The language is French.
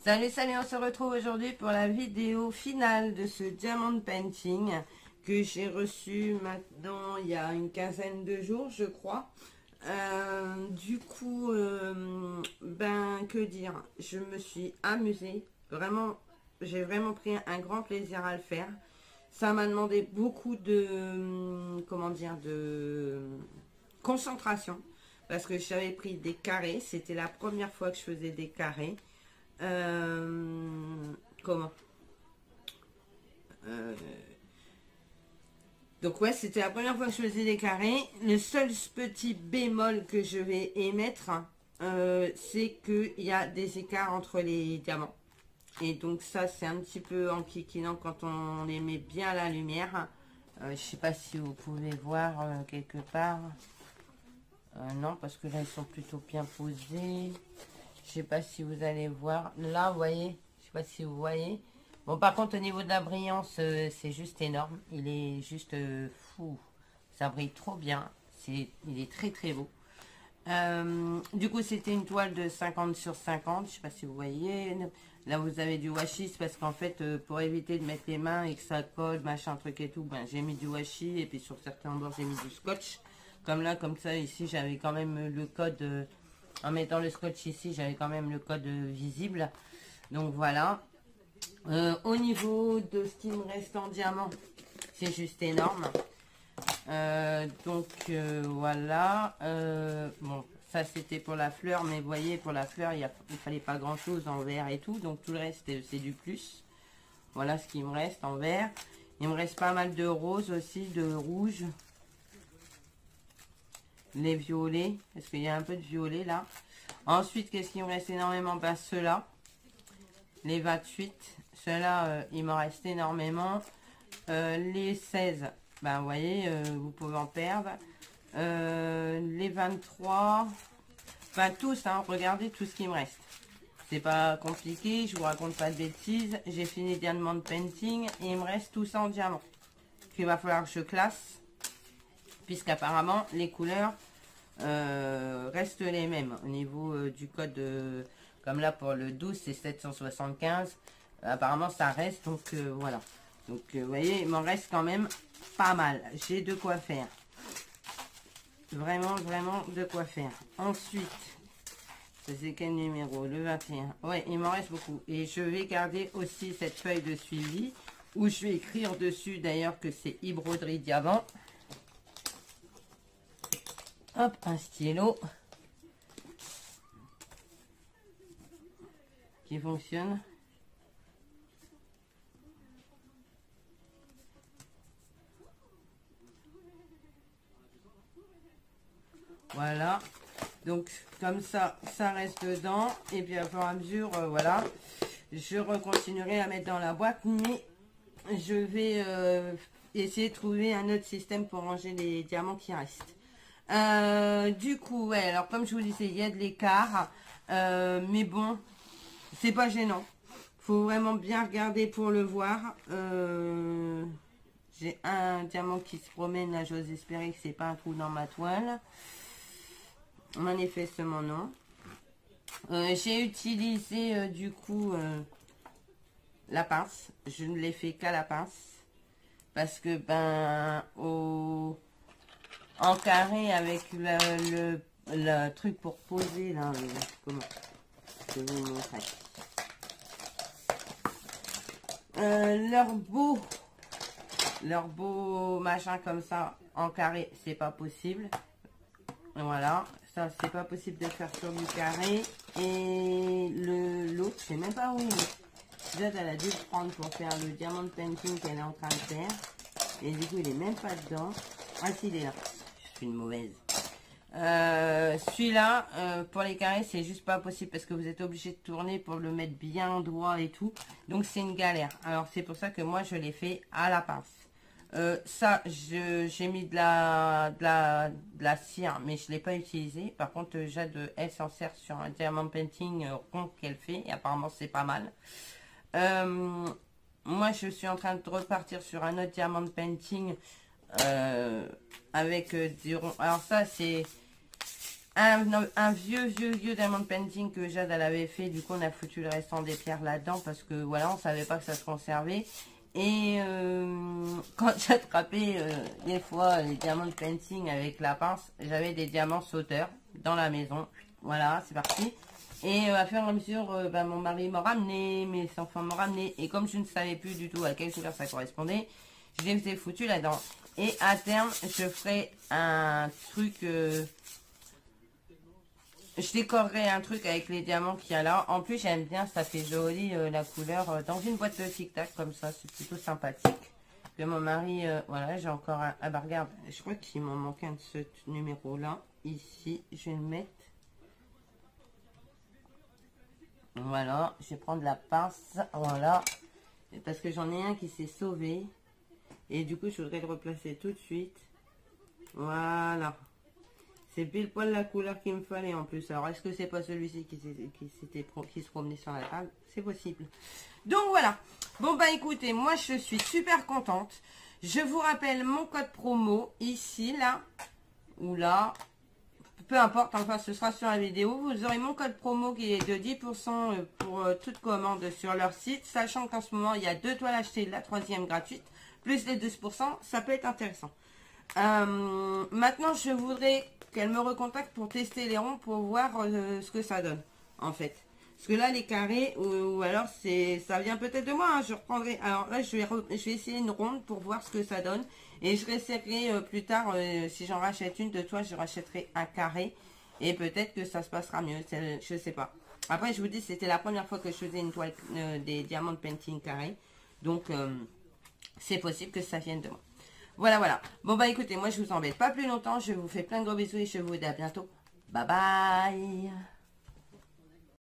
Salut, salut, on se retrouve aujourd'hui pour la vidéo finale de ce diamond painting que j'ai reçu maintenant il y a une quinzaine de jours, je crois. Que dire, je me suis amusée, vraiment, j'ai vraiment pris un grand plaisir à le faire. Ça m'a demandé beaucoup de, comment dire, de concentration parce que j'avais pris des carrés, c'était la première fois que je faisais des carrés. Comment euh, Donc ouais, c'était la première fois que je faisais des carrés. Le seul petit bémol que je vais émettre, c'est qu'il y a des écarts entre les diamants. Et donc ça, c'est un petit peu enquiquinant quand on les met bien à la lumière. Je sais pas si vous pouvez voir quelque part. Non, parce que là, ils sont plutôt bien posés. Je sais pas si vous allez voir. Là, vous voyez, je sais pas si vous voyez. Bon, par contre, au niveau de la brillance, c'est juste énorme. Il est juste fou. Ça brille trop bien. Il est très très beau. Du coup, c'était une toile de 50 sur 50. Je sais pas si vous voyez. Là, vous avez du washi. Parce qu'en fait, pour éviter de mettre les mains et que ça colle, machin, truc et tout, ben, j'ai mis du washi. Et puis sur certains bords, j'ai mis du scotch. Comme là, comme ça, ici, j'avais quand même le code... en mettant le scotch ici, j'avais quand même le code visible. Donc voilà. Au niveau de ce qui me reste en diamant, c'est juste énorme. Voilà. Bon, ça c'était pour la fleur, mais vous voyez, pour la fleur, il fallait pas grand chose en vert et tout. Donc tout le reste, c'est du plus. Voilà ce qui me reste en vert. Il me reste pas mal de rose aussi, de rouge. Les violets, parce qu'il y a un peu de violet là. Ensuite, qu'est-ce qui me reste énormément? Ben, ceux-là, les 28. Ceux-là, il me reste énormément. Les 16, ben, vous voyez, vous pouvez en perdre. Les 23, enfin tous, hein, regardez tout ce qui me reste. C'est pas compliqué, je vous raconte pas de bêtises. J'ai fini diamond painting et il me reste tout ça en diamant. Il va falloir que je classe. Puisqu'apparemment les couleurs restent les mêmes au niveau du code, comme là pour le 12 c'est 775, apparemment ça reste, donc voilà. Donc vous voyez, il m'en reste quand même pas mal, j'ai de quoi faire, vraiment de quoi faire. Ensuite, c'est quel numéro? Le 21. Ouais, il m'en reste beaucoup et je vais garder aussi cette feuille de suivi où je vais écrire dessus d'ailleurs que c'est e-broderie diamant. Hop, un stylo qui fonctionne. Voilà. Donc, comme ça, ça reste dedans. Et puis, à fur et à mesure, voilà, je recontinuerai à mettre dans la boîte. Mais je vais essayer de trouver un autre système pour ranger les diamants qui restent. Du coup, ouais, alors comme je vous disais, il y a de l'écart, mais bon, c'est pas gênant. Faut vraiment bien regarder pour le voir. J'ai un diamant qui se promène, là, j'ose espérer que c'est pas un trou dans ma toile. Manifestement non. J'ai utilisé du coup la pince. Je ne l'ai fait qu'à la pince. Parce que, ben, en carré avec le truc pour poser là, comment je vais vous montrer. Leur beau machin comme ça en carré, c'est pas possible. Voilà, ça c'est pas possible de faire sur du carré. Et l'autre, je sais même pas où il est. Déjà, elle a dû le prendre pour faire le diamond painting qu'elle est en train de faire. Et du coup, il est même pas dedans. Ah si, il est là. Je suis une mauvaise. Celui-là, pour les carrés, c'est juste pas possible parce que vous êtes obligé de tourner pour le mettre bien droit et tout. Donc, c'est une galère. Alors, c'est pour ça que moi, je l'ai fait à la pince. Ça, j'ai mis de la cire, mais je ne l'ai pas utilisé. Par contre, Jade, elle s'en sert sur un diamond painting rond qu'elle fait. Et apparemment, c'est pas mal. Moi, je suis en train de repartir sur un autre diamond painting avec du rond. Alors ça, c'est un vieux diamond painting que Jade elle avait fait. Du coup, on a foutu le restant des pierres là-dedans parce que voilà, on savait pas que ça se conservait. Et quand j'ai attrapé des fois les diamants de painting avec la pince, j'avais des diamants sauteurs dans la maison. Voilà, c'est parti. Et à fur et à mesure, mon mari m'a ramené, mes enfants m'ont ramené. Et comme je ne savais plus du tout à quelle couleur ça correspondait, je les ai foutus là-dedans. Et à terme, je ferai un truc... je décorerai un truc avec les diamants qu'il y a là. En plus, j'aime bien, ça fait joli la couleur. Dans une boîte de tic-tac comme ça, c'est plutôt sympathique. Que mon mari, voilà, j'ai encore un... Ah bah regarde, je crois qu'il m'en manque un de ce numéro-là. Ici, je vais le mettre. Voilà, je vais prendre la pince, voilà. Parce que j'en ai un qui s'est sauvé. Et du coup, je voudrais le replacer tout de suite. Voilà. C'est pile poil la couleur qu'il me fallait en plus. Alors, est-ce que c'est pas celui-ci qui se promenait sur la table? C'est possible. Donc, voilà. Bon, bah écoutez, moi, je suis super contente. Je vous rappelle mon code promo, ici, là, ou là. Peu importe, enfin, ce sera sur la vidéo. Vous aurez mon code promo qui est de 10% pour toute commande sur leur site. Sachant qu'en ce moment, il y a 2 toiles achetées, la 3e gratuite. Plus les 12%, ça peut être intéressant. Maintenant, je voudrais qu'elle me recontacte pour tester les ronds pour voir ce que ça donne, en fait. Parce que là, les carrés, ou alors, ça vient peut-être de moi, hein, je reprendrai. Alors là, je vais essayer une ronde pour voir ce que ça donne. Et je réessayerai plus tard, si j'en rachète une de toi, je rachèterai un carré. Et peut-être que ça se passera mieux, je sais pas. Après, je vous dis, c'était la première fois que je faisais une toile, des diamants de painting carré. Donc, c'est possible que ça vienne de moi. Voilà, voilà. Bon, bah écoutez, moi je vous embête pas plus longtemps. Je vous fais plein de gros bisous et je vous dis à bientôt. Bye bye.